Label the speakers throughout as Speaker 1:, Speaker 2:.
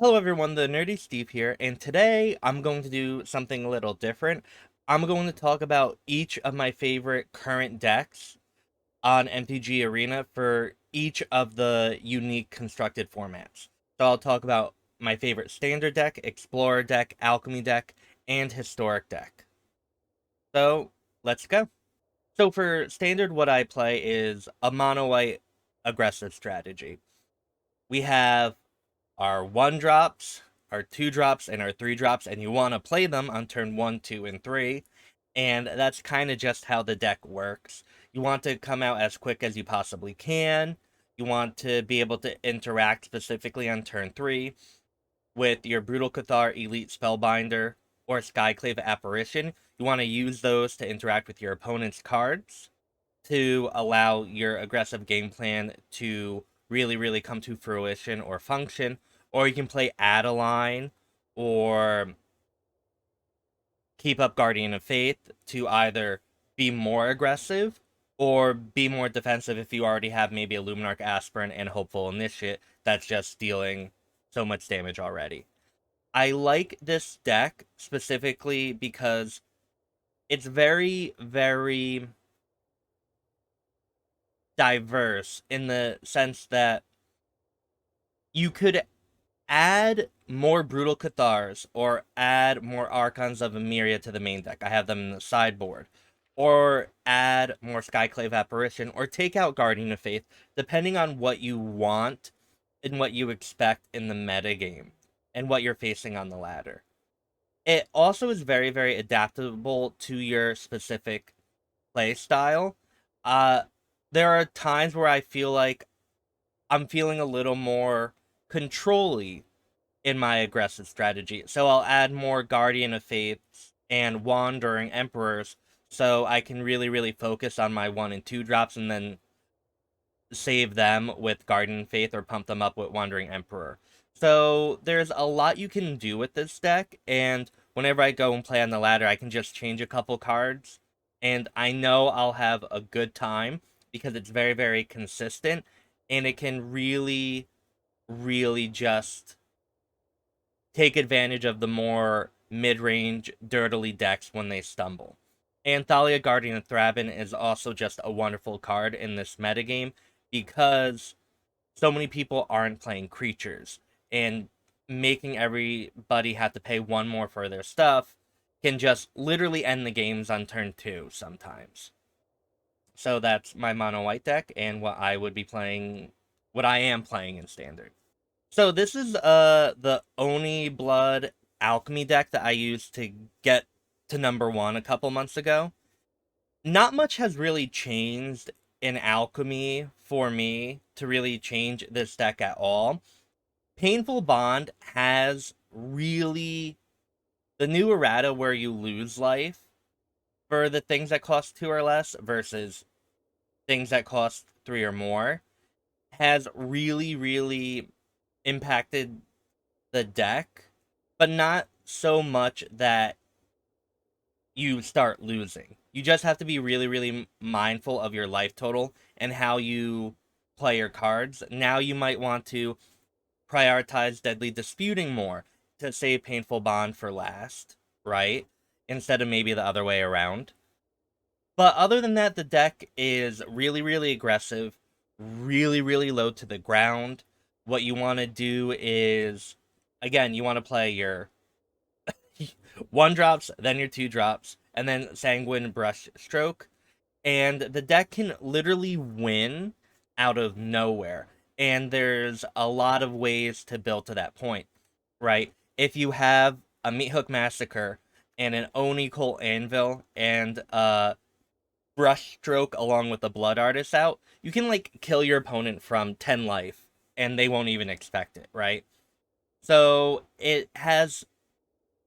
Speaker 1: Hello everyone, the Nerdy Steve here, and today I'm going to do something a little different. I'm going to talk about each of my favorite current decks on MTG Arena for each of the unique constructed formats. So I'll talk about my favorite standard deck, explorer deck, alchemy deck, and historic deck. So let's go. So for standard, what I play is a mono white aggressive strategy. We have our 1 drops, our 2 drops, and our 3 drops, and you want to play them on turn 1, 2, and 3. And that's kind of just how the deck works. You want to come out as quick as you possibly can. You want to be able to interact specifically on turn 3 with your Brutal Cathar, Elite Spellbinder, or Skyclave Apparition. You want to use those to interact with your opponent's cards to allow your aggressive game plan to really come to fruition or function. Or you can play Adeline or keep up Guardian of Faith to either be more aggressive or be more defensive if you already have maybe a Luminarch Aspirant and Hopeful Initiate that's just dealing so much damage already. I like this deck specifically because it's very diverse in the sense that you could add more Brutal Cathars or add more Archons of Emeria to the main deck. I have them in the sideboard. Or add more Skyclave Apparition or take out Guardian of Faith, depending on what you want and what you expect in the metagame and what you're facing on the ladder. It also is very adaptable to your specific play style. Uh, there are times where I feel like I'm feeling a little more controlly in my aggressive strategy. So I'll add more Guardian of Faiths and Wandering Emperors so I can really focus on my 1 and 2 drops and then save them with Guardian Faith or pump them up with Wandering Emperor. So there's a lot you can do with this deck, and whenever I go and play on the ladder, I can just change a couple cards, and I know I'll have a good time because it's very consistent, and it can really just take advantage of the more mid-range, dirtily decks when they stumble. And Thalia Guardian of Thraben is also just a wonderful card in this metagame because so many people aren't playing creatures, and making everybody have to pay 1 more for their stuff can just literally end the games on turn 2 sometimes. So that's my mono white deck and what I would be playing, what I am playing in standard. So this is the Oni Blood Alchemy deck that I used to get to number 1 a couple months ago. Not much has really changed in Alchemy for me to really change this deck at all. Painful Bond has really the new errata where you lose life for the things that cost 2 or less versus things that cost 3 or more has really impacted the deck, but not so much that you start losing. You just have to be really mindful of your life total and how you play your cards. Now you might want to prioritize Deadly Disputing more to save Painful Bond for last, right? Instead of maybe the other way around. But other than that, the deck is really aggressive, really low to the ground. What you want to do is, again, you want to play your 1 drops, then your 2 drops, and then Sanguine Brush Stroke. And the deck can literally win out of nowhere. And there's a lot of ways to build to that point, right? If you have a Meat Hook Massacre and an Oni Colt Anvil and a Brush Stroke along with the Blood Artist out, you can like kill your opponent from 10 life and they won't even expect it, right? So it has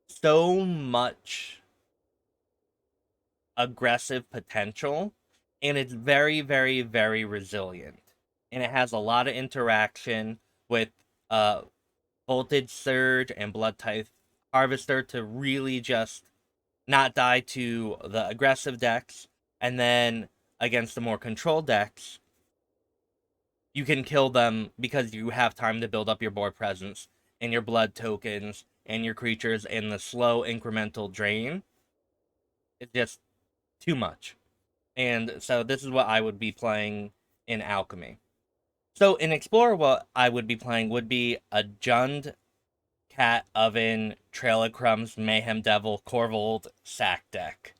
Speaker 1: so much aggressive potential, and it's very resilient. And it has a lot of interaction with uh Voltage Surge and Blood Type Harvester to really just not die to the aggressive decks, and then against the more controlled decks, you can kill them because you have time to build up your board presence and your blood tokens and your creatures and the slow incremental drain is just too much. And so this is what I would be playing in Alchemy. So in Explorer, what I would be playing would be a Jund, Cat Oven, Trail of Crumbs, Mayhem Devil, Corvold Sack deck.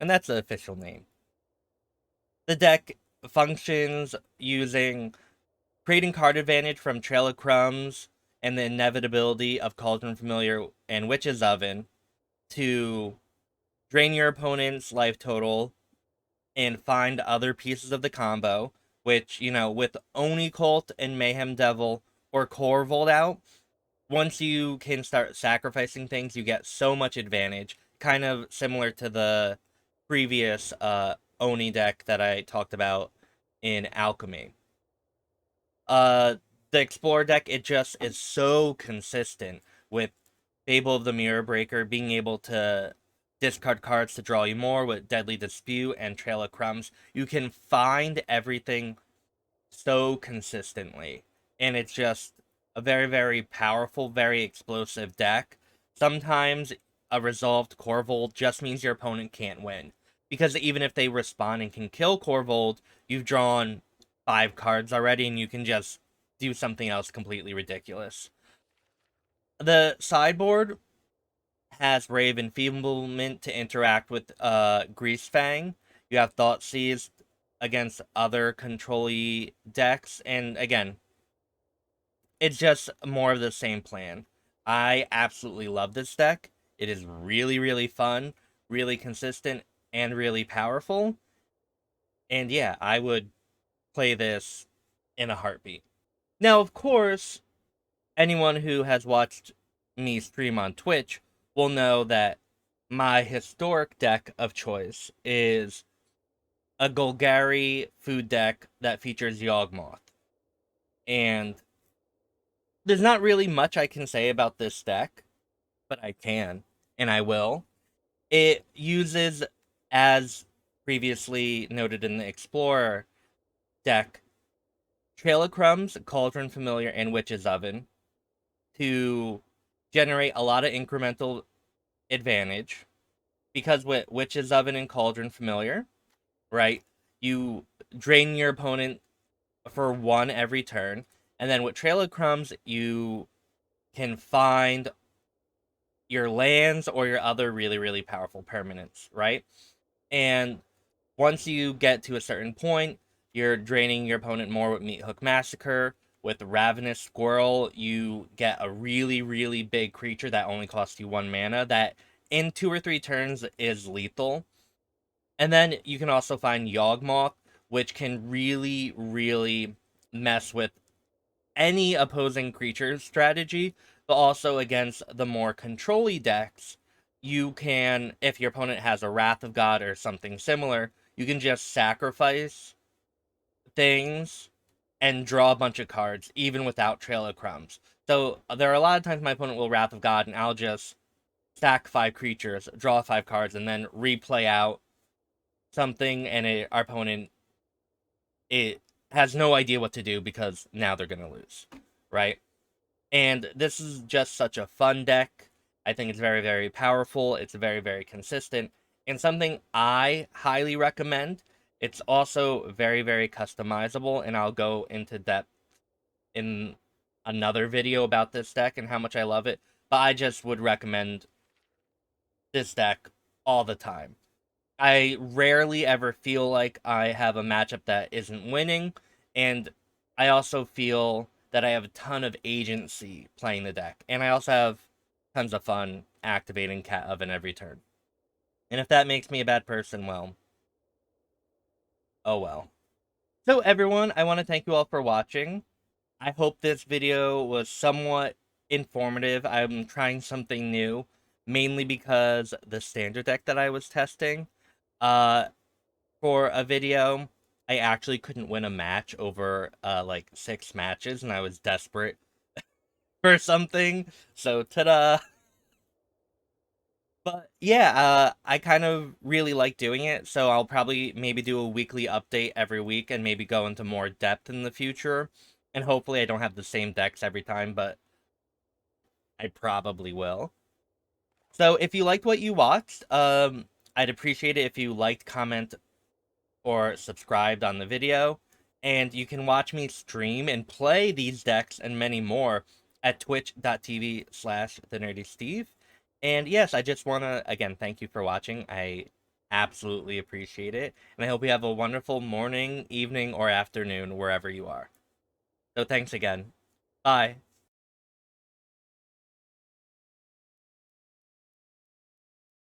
Speaker 1: And that's the official name. The deck functions using creating card advantage from Trail of Crumbs and the inevitability of Cauldron Familiar and Witch's Oven to drain your opponent's life total and find other pieces of the combo, which, with Oni Cult and Mayhem Devil or Corvold out, once you can start sacrificing things, you get so much advantage. Kind of similar to the previous Oni deck that I talked about in Alchemy. The Explorer deck, it just is so consistent with Fable of the Mirror Breaker being able to discard cards to draw you more with Deadly Dispute and Trail of Crumbs. You can find everything so consistently, and it's just a very, very powerful, very explosive deck. Sometimes a resolved Corvold just means your opponent can't win, because even if they respond and can kill Corvold, you've drawn 5 cards already, and you can just do something else completely ridiculous. The sideboard has Brave Enfeeblement to interact with Greasefang. You have Thoughtseize against other control decks, and again, it's just more of the same plan. I absolutely love this deck. It is really, really fun, really consistent, and really powerful. And yeah, I would play this in a heartbeat. Now, of course, anyone who has watched me stream on Twitch will know that my historic deck of choice is a Golgari food deck that features Yawgmoth. And there's not really much I can say about this deck, but I can, and I will. It uses, as previously noted in the Explorer deck, Trail of Crumbs, Cauldron Familiar, and Witch's Oven to generate a lot of incremental advantage. Because with Witch's Oven and Cauldron Familiar, right, you drain your opponent for 1 every turn, and then with Trail of Crumbs, you can find your lands or your other really, really powerful permanents, right? And once you get to a certain point, you're draining your opponent more with Meat Hook Massacre. With Ravenous Squirrel, you get a really, really big creature that only costs you 1 mana that in 2 or 3 turns is lethal. And then you can also find Yawgmoth, which can really, really mess with any opposing creature's strategy, but also against the more control-y decks, you can, if your opponent has a Wrath of God or something similar, you can just sacrifice things and draw a bunch of cards, even without Trail of Crumbs. So there are a lot of times my opponent will Wrath of God, and I'll just stack 5 creatures, draw 5 cards, and then replay out something, and our opponent it has no idea what to do because now they're gonna lose, right? And this is just such a fun deck. I think it's very, very powerful. It's very, very consistent, and something I highly recommend. It's also very, very customizable, and I'll go into depth in another video about this deck and how much I love it. But I just would recommend this deck all the time. I rarely ever feel like I have a matchup that isn't winning, and I also feel that I have a ton of agency playing the deck, and I also have tons of fun activating Cat Oven every turn. And if that makes me a bad person, well, oh well. So everyone, I want to thank you all for watching. I hope this video was somewhat informative. I'm trying something new, mainly because the standard deck that I was testing, uh, for a video, I actually couldn't win a match over like 6 matches, and I was desperate for something. So ta-da! But yeah, I kind of really like doing it, so I'll probably maybe do a weekly update every week and maybe go into more depth in the future. And hopefully I don't have the same decks every time, but I probably will. So if you liked what you watched, I'd appreciate it if you liked, comment, or subscribed on the video. And you can watch me stream and play these decks and many more at twitch.tv/thenerdysteve. And yes, I just want to, again, thank you for watching. I absolutely appreciate it. And I hope you have a wonderful morning, evening, or afternoon wherever you are. So thanks again. Bye.